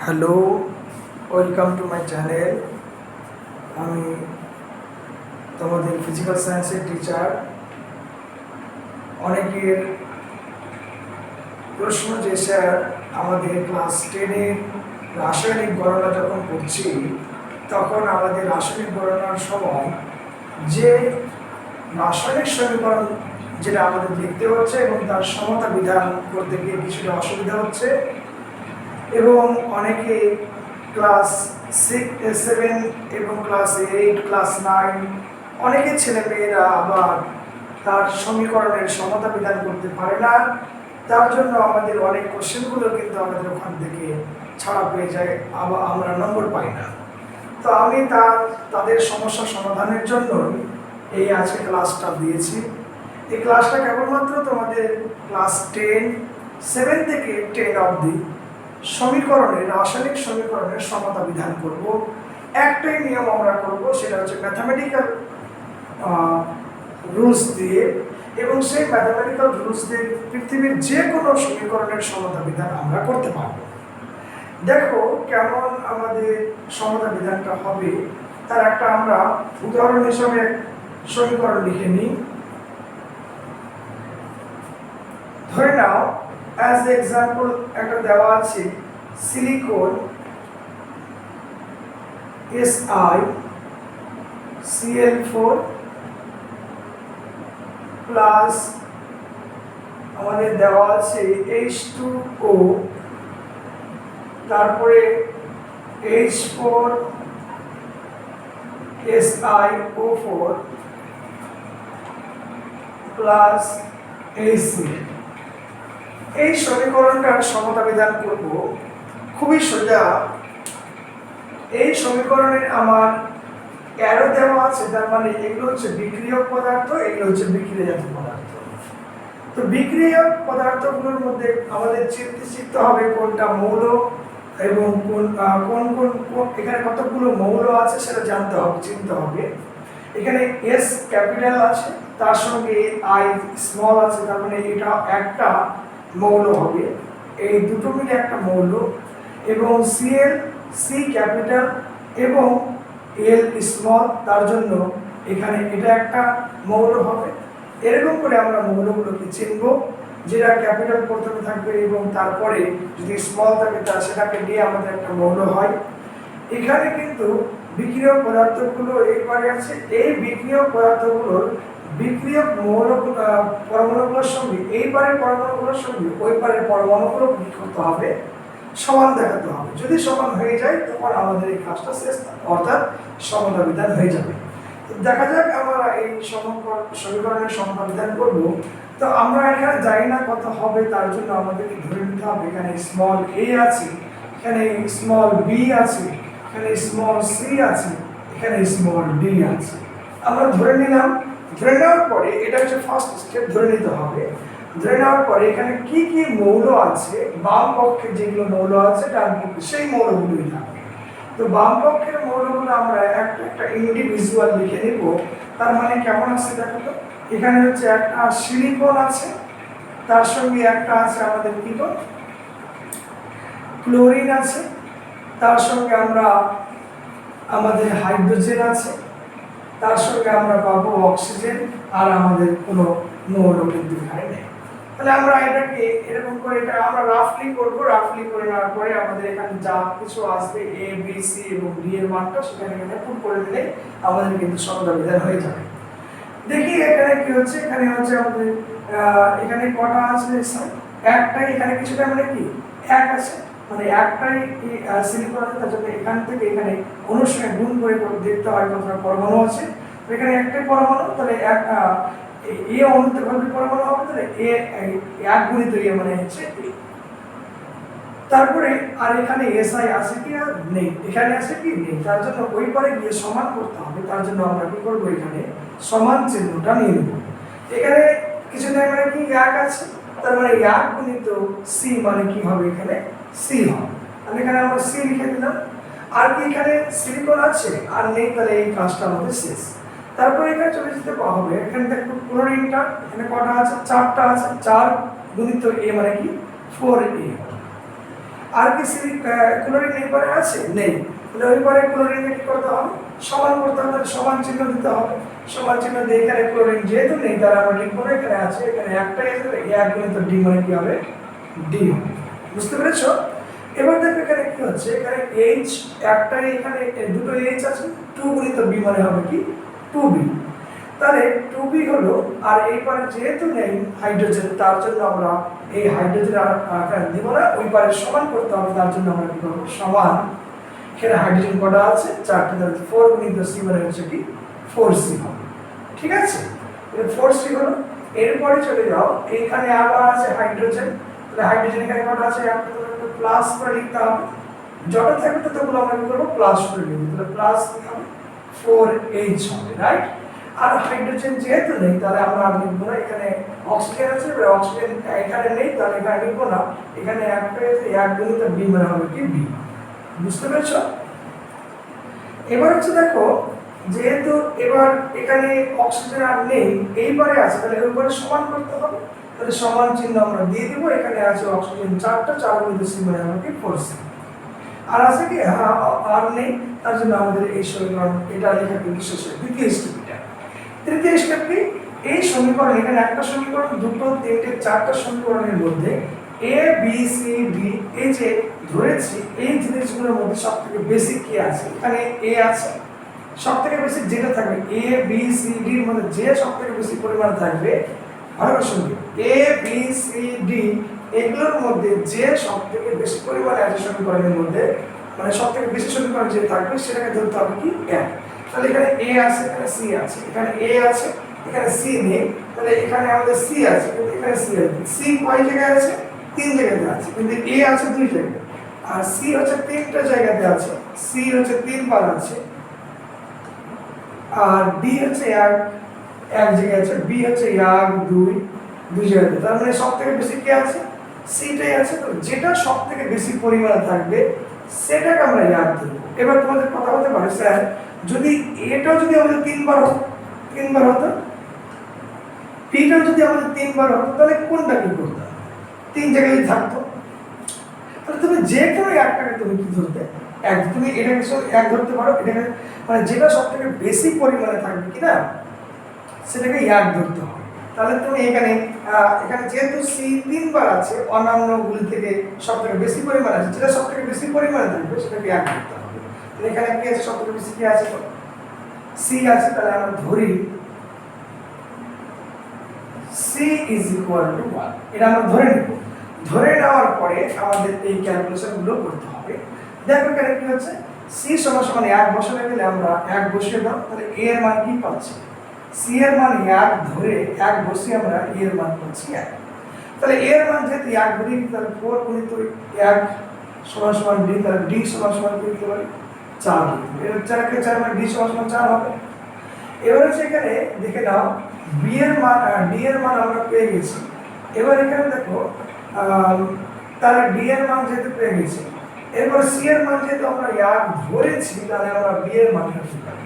Hello, welcome to my channel. আমি তোমাদের physical সায়েন্সের টিচার। অনেকের প্রশ্ন যে স্যার আমাদের ক্লাস 10-এর রাসায়নিক গণনা যখন করছি তখন আমাদের রাসায়নিক গণনার সময় যে রাসায়নিক সমীকরণ যেটা আমাদের লিখতে হচ্ছে এবং তার সমতা বিধান করতে গিয়ে কিছুটা অসুবিধা হচ্ছে, এবং অনেকে ক্লাস 7 এবং ক্লাস 8, ক্লাস 9 অনেকে ছেলেমেয়েরা আবার তার সমীকরণের সমতা বিধান করতে পারে না। তার জন্য আমাদের অনেক কোশ্চেনগুলো কিন্তু আমাদের ওখান থেকে ছাড়া পেয়ে যায়, আবার আমরা নম্বর পাই না। তো আমি তাদের সমস্যা সমাধানের জন্য এই আজকে ক্লাসটা দিয়েছি। এই ক্লাসটা কেবলমাত্র তোমাদের ক্লাস 7 থেকে 10 অবধি সমীকরণের রাসায়নিক সমীকরণের সমতা বিধান করব। একটাই নিয়ম আমরা করব, সেটা হচ্ছে ম্যাথামেটিক্যাল রুলস দিয়ে, এবং সেই ম্যাথামেটিক্যাল রুলস দিয়ে পৃথিবীর যে কোনো সমীকরণের সমতা বিধান আমরা করতে পারব। দেখো কেমন আমাদের সমতা বিধানটা হবে, তার একটা আমরা উদাহরণ হিসাবে সমীকরণ লিখে নিই। ধরে নাও অ্যাজ এক্সাম্পল একটা দেওয়া আছে সিলিকন SiCl4 প্লাস আমাদের দেওয়া আছে H2O, তারপরে H4SiO4 প্লাস HCl। এই সমীকরণটার সমতা বিধান করব খুবই সোজা। এই সমীকরণের আমার অ্যারো দেওয়া আছে, তার মানে এগুলো হচ্ছে বিক্রিয়ক পদার্থ, এগুলো হচ্ছে বিক্রিয়াজাত পদার্থ। তো বিক্রিয়ক পদার্থগুলোর মধ্যে আমাদের চিনতে হবে কোনটা মৌল এবং কোন এখানে কতগুলো মৌল আছে সেটা জানতে হবে, চিনতে হবে। এখানে S ক্যাপিটাল আছে, তার সঙ্গে I স্মল আছে, তার মানে এটা একটা মৌল হবে, এই দুটো মিলে একটা মৌল। এবং C ক্যাপিটাল এবং L স্মল, তার জন্য এখানে এটা একটা মৌল হবে। এরকম করে আমরা মৌলগুলোকে চিনব, যেটা ক্যাপিটাল প্রথমে থাকবে এবং তারপরে যদি স্মল থাকে তা সেটাকে দিয়ে আমাদের একটা মৌল হয়। এখানে কিন্তু বিক্রিয়ক পদার্থগুলো এইবারে আছে, এই বিক্রিয়ক পদার্থগুলোর বিক্রিয়ক পরমাণুগুলোর সঙ্গে এইবারের পরমাণুগুলোর সঙ্গে ওই পারের পরমাণুগুলো কি করতে হবে, সমান দেখাতে হবে। যদি সমান হয়ে যায় তখন আমাদের এই কাজটা শেষ, অর্থাৎ সমতা বিধান হয়ে যাবে। দেখা যাক আমরা এই সমীকরণের সমতা বিধান করব। তো আমরা এখানে জানি না কত হবে, তার জন্য আমাদেরকে ধরে নিতে হবে এখানে স্মল a আছে, এখানে স্মল b আছে, এখানে স্মল c আছে, এখানে স্মল d আছে। আমরা ধরে নিলাম। ধরে নেওয়ার পরে এটা হচ্ছে ফার্স্ট স্টেপ, ধরে নিতে হবে। ধরে নেওয়ার পরে এখানে কি কি মৌল আছে, বাম পক্ষে যেগুলো মৌল আছে ডান পক্ষে সেই মৌলগুলোই থাকবে। তো বাম পক্ষের মৌলগুলো আমরা একটা একটা ইন্ডিভিজুয়াল লিখে নিব। তার মানে কেমন আছে দেখো তো, এখানে হচ্ছে একটা সিলিকন আছে, তার সঙ্গে একটা আছে আমাদের কি তো ক্লোরিন আছে, তার সঙ্গে আমরা আমাদের হাইড্রোজেন আছে, তার সঙ্গে আমরা পাবো অক্সিজেন, আর আমাদের কোনো মৌল কিন্তু এখানে নেই। তাহলে আমরা এটাকে এরকম করে এটা আমরা রাফলি করব। রাফলি করে নেওয়ার পরে আমাদের এখানে যা কিছু আসবে A B C এবং D এর মানটা সেখানে পুট করে দিলে আমাদের কিন্তু সমতা বিধান হয়ে যাবে। দেখি এখানে কি হচ্ছে। এখানে হচ্ছে আমাদের এখানে কটা আছে, একটাই। এখানে কিছুটা মানে কি এক আছে, মানে একটাই সিলিকন আছে, তার জন্য এখান থেকে এখানে অনুর সঙ্গে গুণ করে দেখতে হয় কতটা পরমাণু আছে। এখানে একটাই পরমাণু, তাহলে এ অণুতে কতটি পরমাণু হবে, তাহলে এক গুণিত মানে হচ্ছে এ। তারপরে আর এখানে SI আছে কি আর নেই, এখানে আছে কি নেই, তার জন্য ওই পারে গিয়ে সমান করতে হবে। তার জন্য আমরা কি করবো, এখানে সমান চিহ্নটা নিয়ে নেব। এখানে কিছু নেই মানে কি এক আছে, তার মানে এক গুণিত C মানে কি হবে, এখানে C হবে। তাহলে এখানে আমরা C লিখে দিলাম। আর কি এখানে সিলিকন আছে আর নেই, তাহলে এই কাজটা আমাদের শেষ। তারপরে এখানে চলে যেতে হবে। এখানে দেখো ক্লোরিনটা, এখানে কটা আছে, চারটা আছে, 4 গুণিত A মানে কি 4A। আর কি ক্লোরিন এই পারে আছে? নেই। তাহলে ওই পারে ক্লোরিনকে কি করতে হবে? সমান করতে হবে, সমান চিহ্ন দিতে হবে। সমান চিহ্ন দিয়ে এখানে ক্লোরিন যেহেতু নেই তাহলে আমরা লিখবো না, এখানে আছে, এখানে একটা এক গুণিত ডি মানে কি হবে? ডি। বুঝতে পেরেছো? এবার দেখো এখানে কি হচ্ছে, এখানে এইচ একটাই, এখানে দুটো এইচ আছে, 2 গুণিত বি মানে হবে কি? 2b। তাহলে 2b হলো, আর এই পারে যেহেতু নেই হাইড্রোজেন তার জন্য আমরা এই হাইড্রোজেন আর দিব না, ওই পারে সমান করতে হবে, তার জন্য আমরা কি করবো? সমান। এখানে হাইড্রোজেন কটা আছে? 4টা। তাহলে 4 গুণিত সি মানে হচ্ছে কি? 4c হবে। ঠিক আছে, এটা 4c হলো। এরপরে চলে যাও, এইখানে আবার আছে হাইড্রোজেন। তাহলে হাইড্রোজেন এখানে কটা আছে? একটা, তো প্লাস করে লিখতে হবে। যত থাকবে ততগুলো আমরা কি করবো? প্লাস করে লিখব। তাহলে প্লাস কি হবে? 4h হবে, রাইট? আর হাইড্রোজেন যেহেতু নেই তাহলে আমরা আর লিখবো না। এখানে অক্সিজেন আছে, অক্সিজেন এখানে নেই তাহলে এখানে লিখবো না। এখানে একটা এক গুণিত বি মানে হবে কি? বি। বুঝতে পেরেছো? এবার হচ্ছে দেখো, যেহেতু এবার এখানে অক্সিজেন আর নেই, এইবারে আছে, তাহলে এর উপরে সমান করতে হবে। তাহলে সমান চিহ্ন আমরা দিয়ে দিব। এখানে আছে অক্সিজেন 4টা, 4 গুণিত সি মানে হবে কি? 4c। আর আছে কি? হ্যাঁ, আর নেই, তার জন্য আমাদের এই সমীকরণ এটা লেখা কিন্তু শেষ হয়। দ্বিতীয় স্টেপ এটা। তৃতীয় স্টেপ কি? এই সমীকরণ, এখানে একটা সমীকরণ, দুটো, তিনটে, 4টা সমীকরণের মধ্যে এ বি সি ডি এই যে ধরেছি, এই জিনিসগুলোর মধ্যে সবথেকে বেসিক কি আছে? এখানে এ আছে, সবথেকে বেশি যেটা থাকবে এ বি সি ডি এর মধ্যে যে সবথেকে বেশি পরিমাণ থাকবে, ভালো করে শুনবে, এ বি সি ডি এগুলোর মধ্যে যে সবথেকে বেশি পরিমাণ আছে সমীকরণের মধ্যে, মানে সবথেকে বেশি সমীকরণ যে থাকবে সেটাকে ধরতে হবে কি? এক। তাহলে এখানে এ আছে, এখানে সি আছে, এখানে এ আছে, এখানে সি নেই, তাহলে এখানে আমাদের সি আছে, কিন্তু এখানে সি আছে। সি কয় জায়গায় আছে? 3 জায়গাতে আছে, কিন্তু এ আছে 2 জায়গায়। আর সি হচ্ছে 3টা জায়গাতে আছে, সি হচ্ছে 3 বার আছে। আর ডি হচ্ছে এক জায়গায় আছে, বি হচ্ছে 1 2 জায়গাতে। তার মানে সবথেকে বেশি কে আছে? সিটাই আছে। তো যেটা সবথেকে বেশি পরিমাণে থাকবে সেটাকে আমরা এক দেব। এবার তোমাদের কথা বলতে পারে, স্যার যদি এটাও যদি আমাদের 3 বার হতো, বিটাও যদি আমাদের 3 বার হতো, তাহলে কোনটা কি করতে? 3 জায়গায় থাকতো। তাহলে তুমি যে কোনো একটাকে তুমি কি ধরতে? এক। তুমি এটাকে এক ধরতে পারো, এটাকে মানে যেটা সবথেকে বেশি পরিমাণে থাকবে কিনা সেটাকে এক ধরতে হবে। তাহলে তুমি এখানে যেহেতু সি 3 বার আছে, অন্যান্য গুলি থেকে সবথেকে বেশি পরিমাণে আছে, যেটা সবথেকে বেশি পরিমাণে থাকবে সেটাকে এক ধরতে হবে। তাহলে এখানে কি আছে? সবথেকে বেশি কি আছে? সি আছে। তাহলে আমরা ধরি সি ইজ ইকুয়াল টু 1। এটা আমরা ধরে নেব। ধরে নেওয়ার পরে আমাদের এই ক্যালকুলেশন গুলো করতে হবে। দেখো এখানে কি হচ্ছে, সি সমান সমান 1 বসাতে গেলে আমরা 1 বসিয়ে দাও, তাহলে এ এর মান কি পাচ্ছি? সি এর মান 1 ধরে 1 বসিয়ে আমরা এ এর মান পাচ্ছি 1। তাহলে এ এর মান যেহেতু 1 ধরি, তাহলে 4 গুণিত 1 সমান সমান ডি, তাহলে ডি সমান সমান কি লিখতে পারি? 4 লিখতে। এর 4 কে 4 মানে ডি সমান সমান 4 হবে। এবার হচ্ছে এখানে দেখে নাও, বি এর মান আর ডি এর মান আমরা পেয়ে গেছি। এবার এখানে দেখো, তাহলে ডি এর মান যেহেতু পেয়ে গেছি, এরপর সি এর মান যেহেতু আমরা 1 ধরেছি, তাহলে আমরা বি এর মান লিখতে পারি।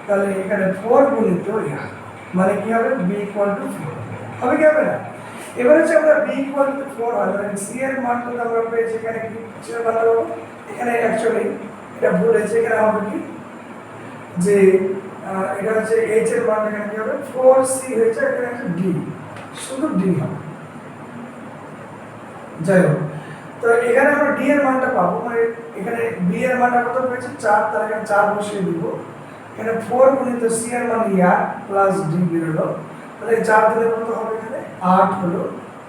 তাহলে এখানে 4 গুণিত 1 মানে কি হবে? বি ইকুয়াল টু 4 হবে কি হবে না? এবার হচ্ছে আমরা বি ইকুয়াল টু 4 হয়, মানে সি এর মানটা আমরা পেয়েছি। এখানে কি ছিল বানাবো? এখানে অ্যাকচুয়ালি এটা ভুল হয়েছে। এখানে হবে কি যে এটা হচ্ছে এইচ এর মান, এখানে কি হবে? 4c হয়েছে, এখানে একটা ডি, শুধু ডি হবে। যাই হোক, তো এখানে আমরা ডি এর মানটা পাবো, মানে এখানে বি এর মানটা কত পেয়েছি? 4। তাহলে এখানে 4 বসিয়ে দিব। এখানে 4 গুণিত সি এর মান 1 প্লাস ডি বেরোলো। তাহলে 4 দিলে কত হবে? এখানে 8 হলো।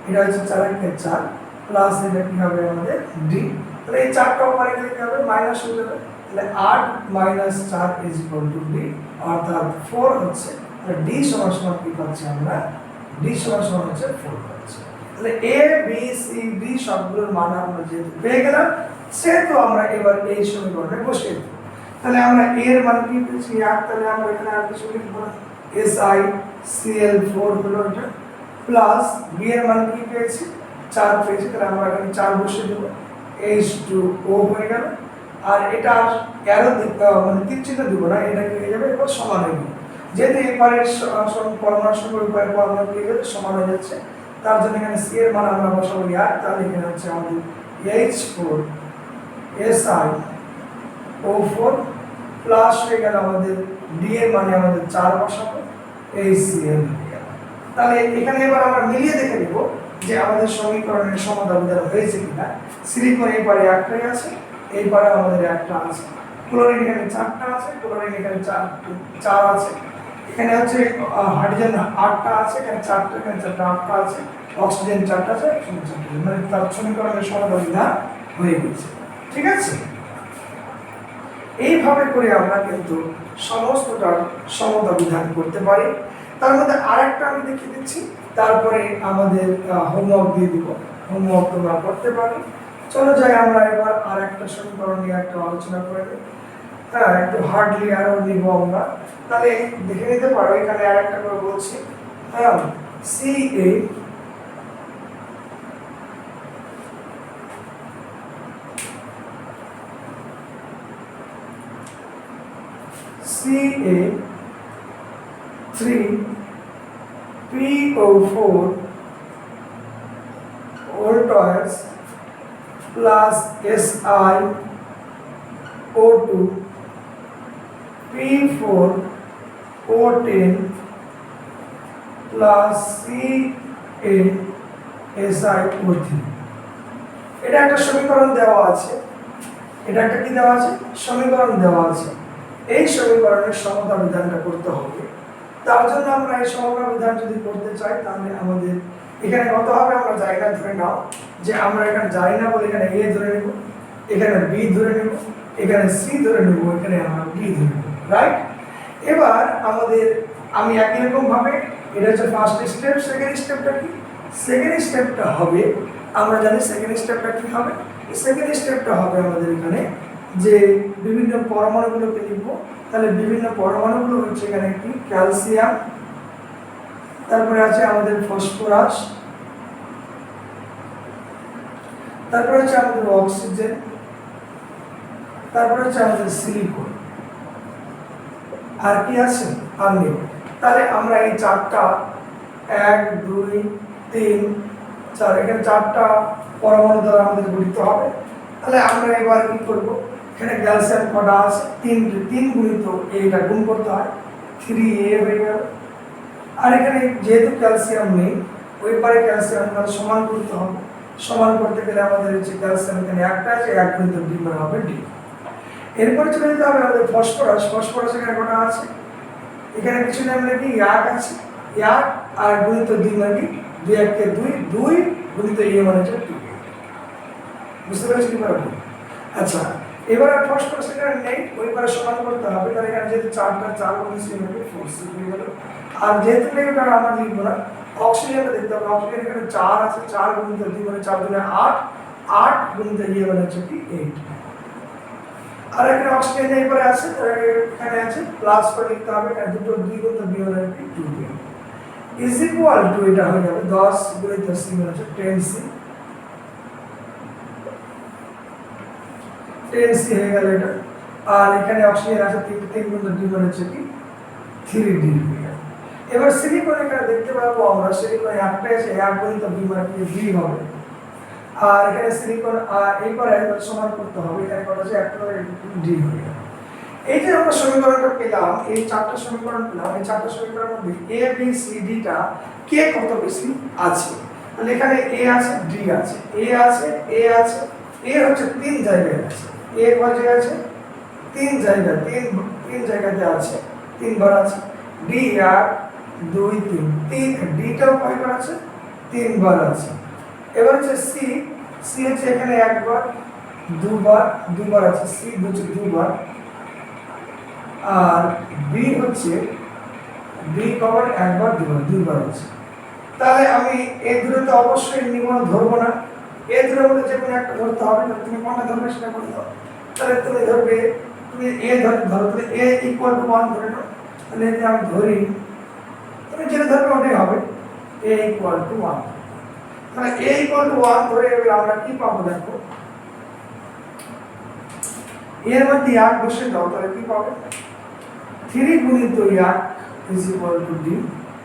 এটা হচ্ছে 4 এর 4 প্লাস এটা কি হবে আমাদের? ডি। তাহলে এই 4টা উপরে গেলে কি হবে? মাইনাস হয়ে যাবে। তাহলে 8 minus 4 is equal two D, অর্থাৎ 4 হচ্ছে। তাহলে ডি সমান সমান কি পাচ্ছি আমরা? ডি সমান সমান হচ্ছে 4 পাচ্ছি। তাহলে এ বি সি ডি সবগুলোর মান আমরা যেহেতু পেয়ে গেলাম, সেহেতু আমরা এবার এই সমীকরণে বসিয়ে দেব। তাহলে আমরা এ এর মান কি পেয়েছি? 1। তাহলে আমরা এখানে আর কিছু লিখব না, SiCl4 হলো এটা, প্লাস বি এর মান কি পেয়েছি? 4 পেয়েছি। তাহলে আমরা এখানে 4 বসিয়ে দেব, H2O হয়ে গেল। আর এটা অ্যারো মানে তীর চিহ্ন দিব না, এটা কি হয়ে যাবে? এবার সমান হয়ে যাবে। যেহেতু এপারের পরমাণুর সঙ্গে ওপারের পরমাণু কি হয়ে যাচ্ছে? সমান হয়ে যাচ্ছে। তার জন্য এখানে সি এর মান আমরা বসাবো 1। তাহলে এখানে হচ্ছে আমাদের H4 SI O4 প্লাস হয়ে গেল আমাদের ডি এর মানে আমাদের 4 বসাবো HCl। তাহলে এখানে এবার আমরা মিলিয়ে দেখে নেব যে আমাদের সমীকরণের সমাধান হয়েছে কিনা। সিলিকন এই পারে একটাই আছে, এই পারে আমাদের একটা আছে, ক্লোরিন এখানে 4টা আছে, ক্লোরিন এখানে 4 আছে, এখানে হচ্ছে হাইড্রোজেন 8টা আছে, এখানে 4টা, এখানে 4টা, 8টা আছে, অক্সিজেন 4টা আছে, মানে তার সমীকরণের সমাধান হয়ে গেছে। ঠিক আছে, এইভাবে করে আমরা কিন্তু সমস্তটার সমতা বিধান করতে পারি। তার মধ্যে আরেকটা আমি দেখিয়ে দিচ্ছি, তারপরে আমাদের হোমওয়ার্ক দিয়ে দিব, হোমওয়ার্ক তোমরা করতে পারো। চলো যাই আমরা এবার আরেকটা সমীকরণ নিয়ে একটা আলোচনা করে নিই। হ্যাঁ, একটু হার্ডলি আরও নিব আমরা। তাহলে দেখে নিতে পারো, এখানে আরেকটা করে বলছি। হ্যাঁ, CA3PO4 voltoids plus SiO2 P4O10 plus CaSiO3। এটা একটা সমীকরণ দেওয়া আছে, এটা একটা কি দেওয়া আছে, সমীকরণ দেওয়া আছে। এই সমীকরণের সমতা বিধানটা করতে হবে। তার জন্য আমরা এই সমতা বিধান যদি করতে চাই, তাহলে আমাদের এখানে কত হবে, আমরা জায়গা ধরে নাও যে আমরা এখানে জানি না বলে এখানে A ধরে নেব, এখানে B ধরে নেব, এখানে C ধরে নেব, এখানে আমরা D ধরে নেব, রাইট। এবার আমাদের আমি একই রকম ভাবে, এটা হচ্ছে ফার্স্ট স্টেপ। সেকেন্ড স্টেপটা কি, সেকেন্ড স্টেপটা হবে, আমরা জানি সেকেন্ড স্টেপটা কি হবে। সেকেন্ড স্টেপটা হবে আমাদের এখানে যে বিভিন্ন পরমাণুগুলোকে লিখব। তাহলে বিভিন্ন পরমাণুগুলো হচ্ছে এখানে কি, ক্যালসিয়াম, তারপরে আছে আমাদের ফসফরাস, তারপরে হচ্ছে আমাদের অক্সিজেন, তারপরে হচ্ছে আমাদের সিলিকন, আর কি আছে, আর নেই। তাহলে আমরা এই 4টা 1 2 3 4 এখানে 4টা পরমাণু দ্বারা আমাদের গঠিত হবে। তাহলে আমরা এবার কি করব, এখানে ক্যালসিয়াম কটা আছে, 3 গুণিত এটা গুণ করতে হয়, 3A হয়ে গেল। আর এখানে যেহেতু ক্যালসিয়াম নেই, ওই পারে ক্যালসিয়াম তাহলে সমান করতে হবে। সমান করতে গেলে আমাদের হচ্ছে ক্যালসিয়াম এখানে একটা আছে, 1 গুণিত D মানে হবে D। এরপরে চলে যেতে হবে আমাদের ফসফরাস। ফসফরাস এখানে কটা আছে, এখানে কিছু নাম নাকি 1 আছে, 1 আর গুণিত D মানে কি, 2 1 কে 2, 2 গুণিত A মানে হচ্ছে 2। বুঝতে পেরেছি কি পারবো? আচ্ছা, এবার আর ফসফরাস এখানে নেই, ওই পারে সমান করতে হবে। তাহলে এখানে যেহেতু 4টা 4 গুণিত C মানে 4C হয়ে গেল। আর যেহেতু নেগেটিভ আমরা লিখবো না, অক্সিজেনটা দেখতে হবে। অক্সিজেন এখানে 4 আছে, 4 গুণিত D মানে 4 গুণে 8, 8 গুণিত E মানে হচ্ছে কি 8। আর এখানে অক্সিজেন এই পরে আছে, এখানে আছে প্লাস করে লিখতে হবে, এখানে দুটো 2 গুণিত B মানে কি 2 ইজ ইকুয়াল টু, এটা হয়ে যাবে 10 গুণিত C মানে হচ্ছে 10C, 10C হয়ে গেল এটা। আর এখানে অক্সিজেন আছে 3 গুণিত D মানে হচ্ছে কি 3D। এবার সিলিকন এখানে দেখতে পাবো আমরা, সিলিকন একটা আছে, 1 গুণিত B মানে কি 2 হবে। আর এখানে সিলিকন এই পরে সমান করতে হবে, এখানে কত আছে, 1 করে D হয়ে গেল। এই যে আমরা সমীকরণটা পেলাম, এই 4টা সমীকরণ পেলাম, এই 4টা সমীকরণের মধ্যে A B C D টা কে কত বেশি আছে। তাহলে এখানে A আছে, D আছে, A আছে, A আছে, A হচ্ছে 3 জায়গায় আছে, A কয় জায়গায় আছে, 3 জায়গায়, 3 জায়গাতে আছে, 3 বার আছে। D 1 2 3, D টাও কয়বার আছে, 3 বার আছে। এবার হচ্ছে C, C হচ্ছে এখানে 1 বার, 2 বার, 2 বার আছে, C হচ্ছে 2 বার। আর B হচ্ছে B কবার 1 বার, 2 বার, 2 বার আছে। তাহলে আমি এই দুটোতে অবশ্যই নিবন্ধ ধরবো না, এই দুটোর মধ্যে যে কোনো একটা ধরতে হবে। তুমি কোনটা ধরবে সেটা বলে দাও। তাহলে তুমি ধরবে, তুমি A ধরো, তাহলে A ইকুয়াল টু 1 ধরে নাও। তাহলে যদি আমি ধরি, তুমি যেটা ধরবে ওটাই হবে, A ইকুয়াল টু 1। তাহলে A ইকুয়াল টু 1 ধরে এবার আমরা কি পাবো দেখো, এর মধ্যে 1 বসে দাও, তাহলে কি পাবে, 3 গুণিত 1 ইজ ইকুয়াল টু D।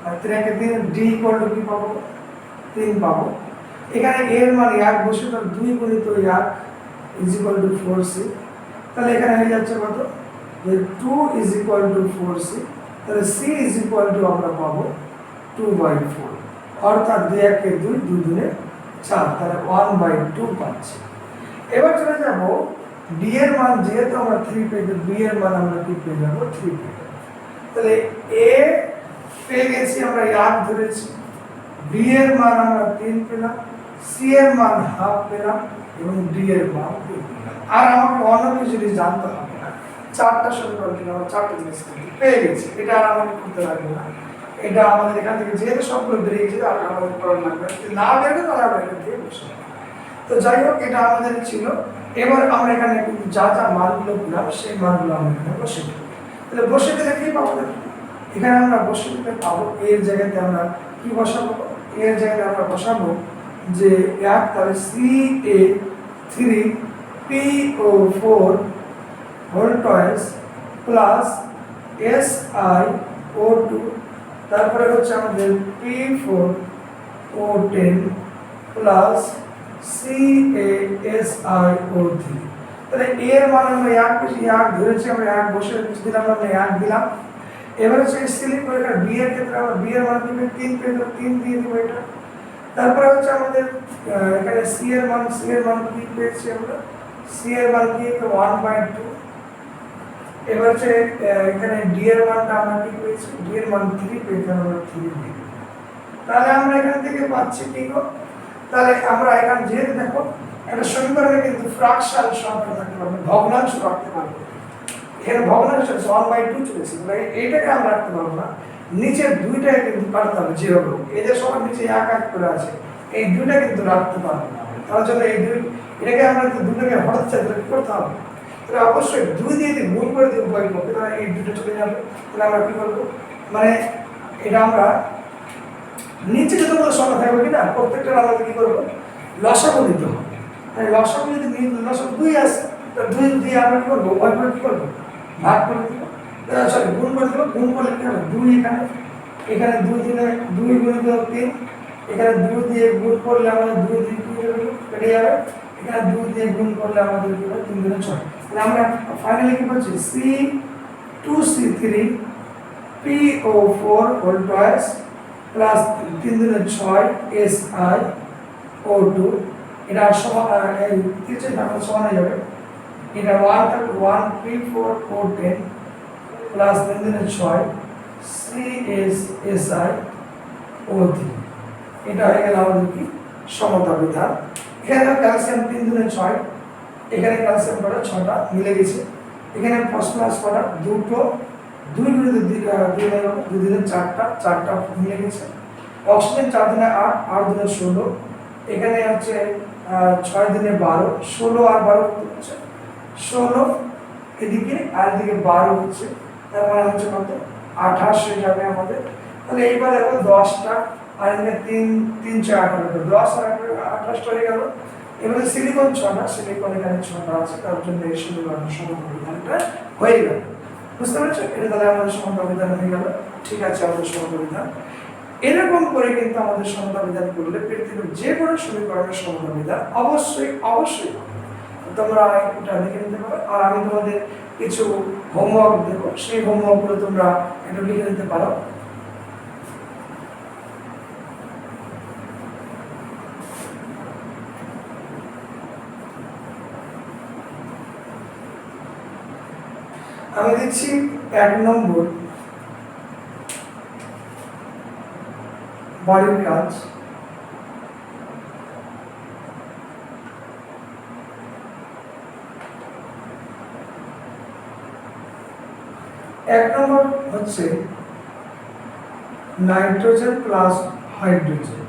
আর 3 কে 3, D ইকুয়াল টু কি পাবো, 3 পাবো। এখানে এর মানে 1 বসে দাও, 2 গুণিত 1 ইজ ইকুয়াল টু 4c। তাহলে এখানে হয়ে যাচ্ছে কত, যে 2 ইজ ইকুয়াল টু 4c। তাহলে c ইজ ইকুয়াল টু আমরা পাবো 2/4, অর্থাৎ 2 একে 2, 2 দুনে 4, তাহলে 1/2 পাচ্ছি। এবার চলে যাব b এর মান, যেহেতু আমরা 3 পেয়ে যাব, b এর মান আমরা কি পেয়ে যাব, 3 পেয়ে যাব। তাহলে a পেয়ে গেছি আমরা 1 ধরেছি, b এর মান আমরা 3 পেলাম, c এর মান হাফ পেলাম এবং d এর মান 2 পেলাম। আর আমাকে অন্য কিছু জিনিস জানতে হবে না, চারটা সমীকরণ থেকে আমরা চারটা জিনিস পেয়ে গেছি, এটা আর আমাকে করতে লাগবে না। এটা আমাদের এখান থেকে যেহেতু সবগুলো বেরিয়ে গেছে আর আমাদের করার লাগবে না, যদি না বেরোবে তাহলে আমরা এখান থেকে বসে। তো যাই হোক, এটা আমাদের ছিল। এবার আমরা এখানে যা যা মানগুলো পেলাম সেই মানগুলো আমরা এখানে বসে দেবো। তাহলে বসে দিলে কি পাবো, এখানে আমরা বসে দিলে পাবো এর জায়গাতে আমরা কি বসাবো, এর জায়গাতে আমরা বসাবো যে 1, তাহলে CA3PO4 whole toys plus SiO2, তারপরে হচ্ছে আমাদের P4O10 প্লাস CaSiO3। তাহলে এর মান আমরা 1 ধরেছি, আমরা 1 বসে দিলাম, আমরা 1 দিলাম। এবার হচ্ছে সিলিপ করে b এর ক্ষেত্রে আমরা b এর মান দিবে 3 পেয়ে গেল, 3 দিয়ে দিব এটা। তারপরে হচ্ছে আমাদের এখানে c এর মান কি পেয়েছি আমরা, c এর মান কি 1/2। এবার হচ্ছে এখানে d এর মানটা আমরা কি পেয়েছি, d এর মান 3 পেয়েছি, আমরা 3 দিব। তাহলে আমরা এখান থেকে পাচ্ছি কি গো, তাহলে আমরা এখানে যেহেতু দেখো একটা সমীকরণে কিন্তু ফ্র্যাকশন সংখ্যা থাকতে পারবে, ভগ্নাংশ রাখতে পারবে। এখানে ভগ্নাংশ 1/2 চলেছে, মানে এইটাকে আমরা রাখতে পারবো না, নিচের দুইটাই কিন্তু কাটতে হবে যেভাবে, এদের সবার নিচে 1 করে আছে, এই দুইটা কিন্তু রাখতে পারবো না। তার জন্য এই এটাকে আমরা দুটোকে হঠাৎ চাইতে কি করতে হবে, তাহলে অবশ্যই 2 দিয়ে গুণ করে দিয়ে উভয় করতে, তাহলে এই দুটো চলে যাবে। তাহলে আমরা কি করবো, মানে এটা আমরা নিচে যতগুলো সংখ্যা থাকবে কিনা প্রত্যেকটা আমাদের কি করবো, লসাগু নিতে হবে। মানে লসাগু যদি লসাগু 2 আসে, তাহলে 2 দিয়ে আমরা কি করবো, উভয় করে কি করবো, ভাগ করে দিব, সরি গুণ করে দেবো। গুণ করলে কি হবে, 2 এখানে 2 দিলে 2 গুণিত 3, এখানে 2 দিয়ে গুণ করলে আমাদের 2 দিয়ে কেটে যাবে, এখানে 2 দিয়ে গুণ করলে আমাদের কি হবে, 3 দুগুণে 6। তাহলে আমরা ফাইনালি কি পাচ্ছি, C2C3PO4 হোল টয়েস প্লাস 3 দুগুণে 6 SiO2, এটা সমান এই 3 ভাগ সমান হয়ে যাবে, এটা 1 P4O10 প্লাস 3 দুগুণে 6 CaSiO3। এটা হয়ে গেল আমাদের কি সমতা বিধান। এখানে ক্যালসিয়াম 3 দুগুণে 6, এখানে ক্যালসিয়াম করা 6টা মিলে গেছে, এখানে ফসফরাস করা 2 গুণিত 2 দিনে 4টা মিলে গেছে। অক্সিজেন 4 দিনে 8, 8 দিনে 16, এখানে হচ্ছে 6 দিনে 12, 16 আর 12 হচ্ছে 16 এদিকে, আর এদিকে 12 হচ্ছে, তার মানে হচ্ছে কত, 28 হয়ে যাবে আমাদের। তাহলে এইবার দেখো 10টা আর এখানে 3 4 18, 10 আর 28 হয়ে গেল। এবারে সিলিকন 6টা, সিলিকন এখানে 6টা আছে, তার জন্য এই সমতা বিধানটা হয়ে গেল। বুঝতে পারছো, এটা তাহলে আমাদের সমতা বিধান হয়ে গেল। ঠিক আছে, আমাদের সমতা বিধান এরকম করে কিন্তু আমাদের সমতা বিধান করলে পৃথিবীর যে কোনো সমীকরণের সমতা বিধান অবশ্যই তোমরা এটা লিখে নিতে পারো। আর আমি তোমাদের কিছু হোমওয়ার্ক দেবো, সেই হোমওয়ার্কগুলো তোমরা একটু লিখে নিতে পারো। আমি দিচ্ছি 1 নম্বর বাড়ির কাজ। এক নম্বর হচ্ছে নাইট্রোজেন প্লাস হাইড্রোজেন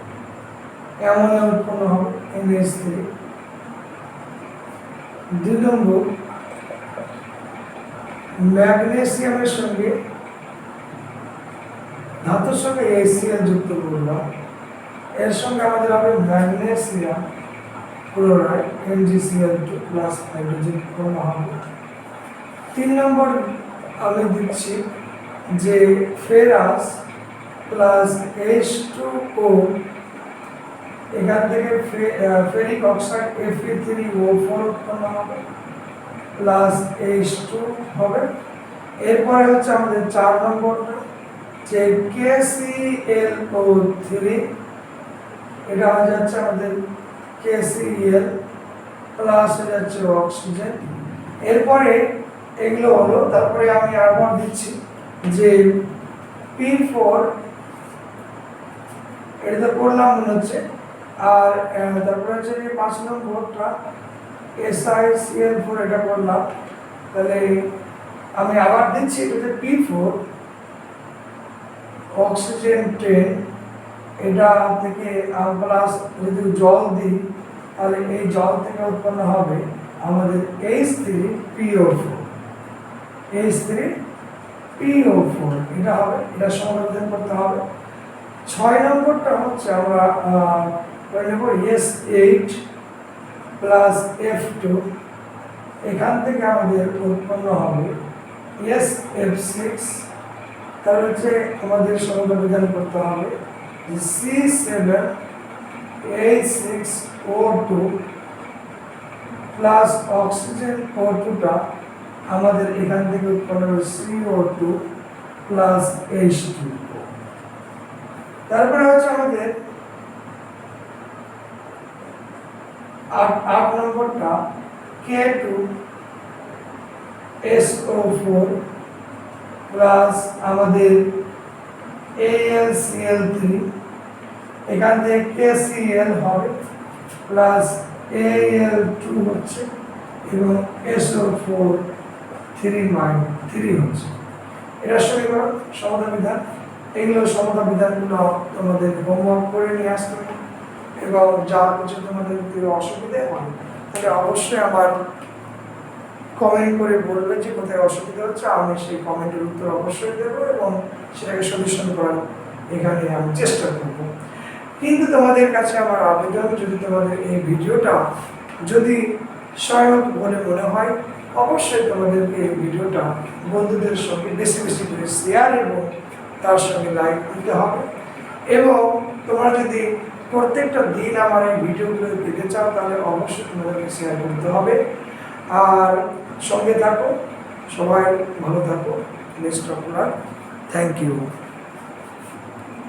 অ্যামোনিয়া উৎপন্ন হবে NH3। 2 নম্বর ম্যাগনেসিয়ামের সঙ্গে ধাতুর সঙ্গে HCl যুক্ত করলাম, এর সঙ্গে আমাদের হবে magnesium chloride MgCl2 plus hydrogen উৎপন্ন হবে। 3 নম্বর আমি দিচ্ছি যে ফেরাস প্লাস H2O এখান থেকে ফেরিক অক্সাইড Fe3O4 উৎপন্ন হবে প্লাস H2 হবে। এরপরে হচ্ছে আমাদের 4 নম্বরটা যে KClO3, এটা হয়ে যাচ্ছে আমাদের KCl প্লাস হয়ে যাচ্ছে অক্সিজেন। এরপরে এগুলো হলো, তারপরে আমি আবার দিচ্ছি যে P4, এটা তো করলাম মনে হচ্ছে। আর তারপরে হচ্ছে যে 5 নম্বরটা SiCl4, এটা করলাম। তাহলে আমি আবার দিচ্ছি এটাতে P4 অক্সিজেন 10, এটা থেকে প্লাস যদি জল দিই তাহলে এই জল থেকে উৎপন্ন হবে আমাদের H3PO4, H3PO4 এটা হবে, এটা সমাধান করতে হবে। 6 নম্বরটা হচ্ছে আমরা করে নেব S8 প্লাস F2, এখান থেকে আমাদের উৎপন্ন হবে SF6, তার হচ্ছে আমাদের সমাধান করতে হবে C7H6O2 প্লাস অক্সিজেন O2টা আমাদের এখান থেকে উৎপন্ন হবে CO2 প্লাস H2। তারপরে হচ্ছে আমাদের 8 নম্বরটা K2SO4 প্লাস আমাদের AlCl3, এখান থেকে KCl হবে প্লাস Al2 হচ্ছে এবং SO4 3 হচ্ছে। এটা সমীকরণ সমাধান বিধান। এগুলো সমাধান বিধানগুলো তোমাদের হোমওয়ার্ক করে নিয়ে আসতে হবে, এবং যা কিছু তোমাদের অসুবিধে হয় তাহলে অবশ্যই আমার কমেন্ট করে বলবে যে কোথায় অসুবিধা হচ্ছে। আমি সেই কমেন্টের উত্তর অবশ্যই দেবো এবং সেটাকে সলিউশন করার এখানে আমি চেষ্টা করব। কিন্তু তোমাদের কাছে আমার আবেদন, যদি তোমাদের এই ভিডিওটা যদি সহায়ক বলে মনে হয়, অবশ্যই তোমাদেরকে এই ভিডিওটা বন্ধুদের সঙ্গে বেশি বেশি করে শেয়ার এবং তার সঙ্গে লাইক দিতে হবে। এবং তোমরা যদি প্রত্যেকটা দিন আমার এই ভিডিওগুলো পেতে চাও তাহলে অবশ্যই তোমাদেরকে শেয়ার করতে হবে। আর সঙ্গে থাকো, সবাই ভালো থাকো। নেক্সট আপনার থ্যাংক ইউ।